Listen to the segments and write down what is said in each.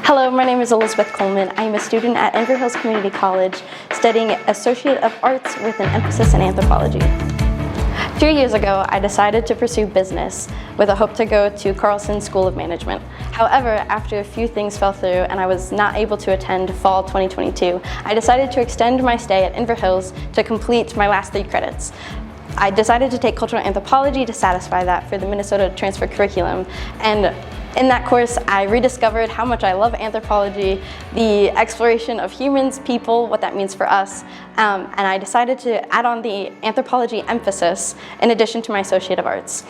Hello, my name is Elizabeth Coleman. I am a student at Inver Hills Community College studying Associate of Arts with an emphasis in anthropology. 2 years ago, I decided to pursue business with a hope to go to Carlson School of Management. However, after a few things fell through and I was not able to attend fall 2022, I decided to extend my stay at Inver Hills to complete my last 3 credits. I decided to take cultural anthropology to satisfy that for the Minnesota transfer curriculum, and in that course, I rediscovered how much I love anthropology, the exploration of humans, people, what that means for us, and I decided to add on the anthropology emphasis in addition to my Associate of Arts.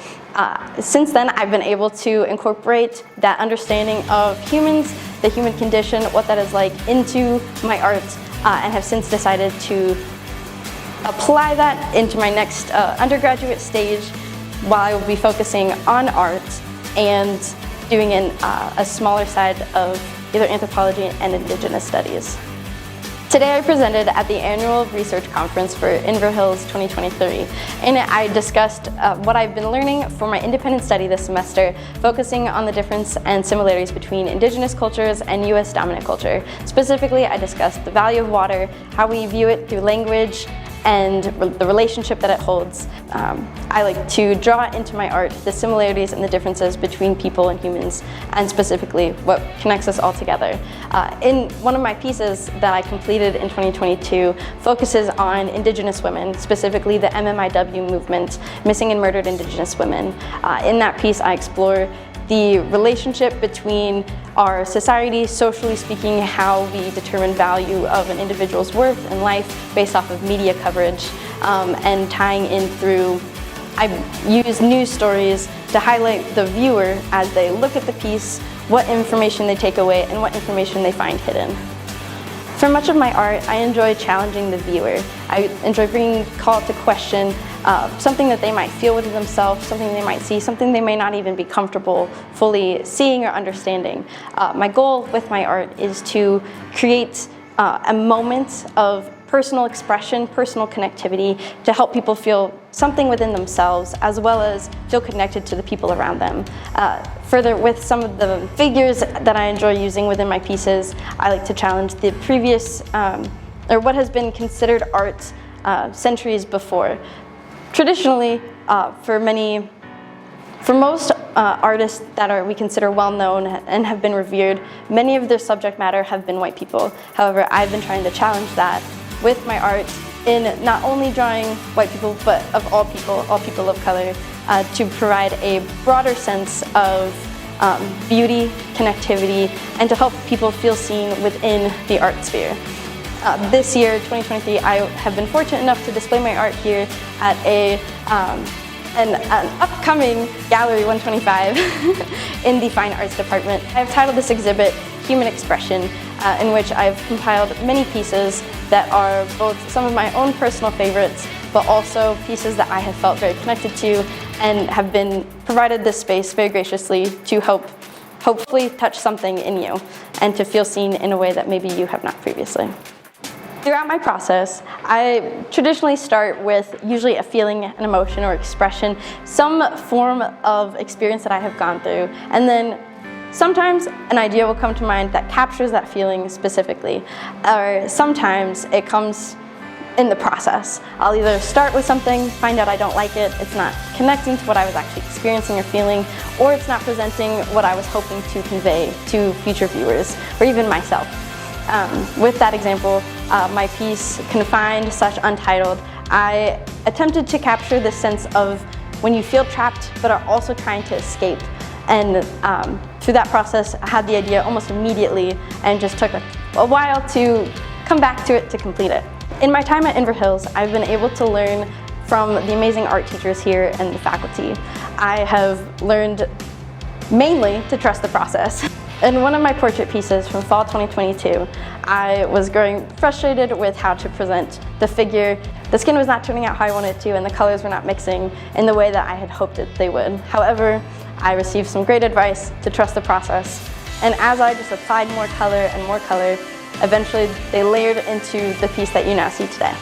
Since then, I've been able to incorporate that understanding of humans, the human condition, what that is like, into my art, and have since decided to apply that into my next undergraduate stage, while I will be focusing on art and doing a smaller side of either anthropology and Indigenous studies. Today I presented at the annual research conference for Inver Hills 2023, and I discussed what I've been learning for my independent study this semester, focusing on the difference and similarities between Indigenous cultures and U.S. dominant culture. Specifically, I discussed the value of water, how we view it through language, and the relationship that it holds. I like to draw into my art the similarities and the differences between people and humans, and specifically what connects us all together. In one of my pieces that I completed in 2022 focuses on Indigenous women, specifically the MMIW movement, missing and murdered Indigenous women. In that piece, I explore the relationship between our society, socially speaking, how we determine value of an individual's worth and life based off of media coverage, and tying in through, I use news stories to highlight the viewer as they look at the piece, what information they take away and what information they find hidden. For much of my art, I enjoy challenging the viewer. I enjoy bringing call to question something that they might feel within themselves, something they might see, something they may not even be comfortable fully seeing or understanding. My goal with my art is to create a moment of personal expression, personal connectivity, to help people feel something within themselves, as well as feel connected to the people around them. Further, with some of the figures that I enjoy using within my pieces, I like to challenge the previous, or what has been considered art centuries before. Traditionally, for most artists that we consider well-known and have been revered, many of their subject matter have been white people. However, I've been trying to challenge that with my art in not only drawing white people, but of all people of color, to provide a broader sense of beauty, connectivity, and to help people feel seen within the art sphere. This year, 2023, I have been fortunate enough to display my art here at an upcoming Gallery 125 in the Fine Arts Department. I've titled this exhibit Human Expression, in which I've compiled many pieces that are both some of my own personal favorites, but also pieces that I have felt very connected to and have been provided this space very graciously to hopefully touch something in you and to feel seen in a way that maybe you have not previously. Throughout my process, I traditionally start with usually a feeling, an emotion, or expression, some form of experience that I have gone through, and then sometimes an idea will come to mind that captures that feeling specifically, or sometimes it comes in the process. I'll either start with something, find out I don't like it, it's not connecting to what I was actually experiencing or feeling, or it's not presenting what I was hoping to convey to future viewers, or even myself. With that example, my piece, Confined/Untitled, I attempted to capture this sense of when you feel trapped but are also trying to escape. And through that process, I had the idea almost immediately and just took a while to come back to it to complete it. In my time at Inver Hills, I've been able to learn from the amazing art teachers here and the faculty. I have learned mainly to trust the process. In one of my portrait pieces from fall 2022, I was growing frustrated with how to present the figure. The skin was not turning out how I wanted it to, and the colors were not mixing in the way that I had hoped that they would. However, I received some great advice to trust the process, and as I just applied more color and more color, eventually they layered into the piece that you now see today.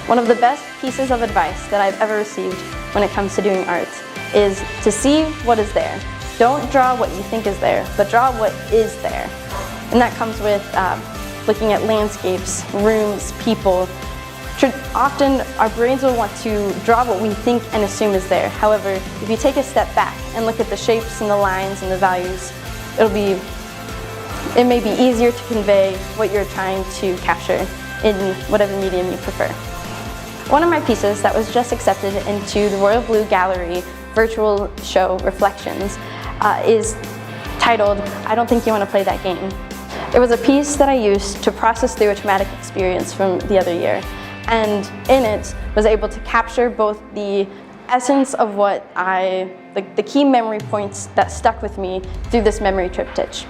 One of the best pieces of advice that I've ever received when it comes to doing art is to see what is there. Don't draw what you think is there, but draw what is there. And that comes with looking at landscapes, rooms, people. Often our brains will want to draw what we think and assume is there. However, if you take a step back and look at the shapes and the lines and the values, it may be easier to convey what you're trying to capture in whatever medium you prefer. One of my pieces that was just accepted into the Royal Blue Gallery virtual show Reflections is titled, "I Don't Think You Want to Play That Game." It was a piece that I used to process through a traumatic experience from the other year, and in it was able to capture both the essence of what the key memory points that stuck with me through this memory triptych.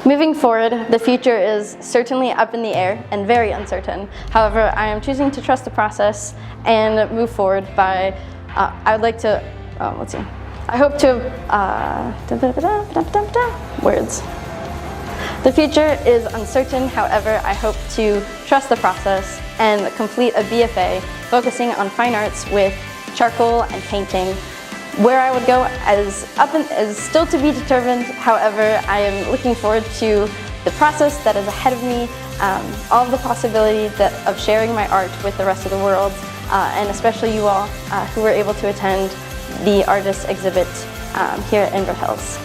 Moving forward, the future is certainly up in the air and very uncertain. However, I am choosing to trust the process and move forward by, I would like to, let's see. I hope to, words. The future is uncertain, however, I hope to trust the process and complete a BFA focusing on fine arts with charcoal and painting. Where I would go is still to be determined. However, I am looking forward to the process that is ahead of me, all of the possibility of sharing my art with the rest of the world, and especially you all who were able to attend the artist exhibit here at Inver Hills.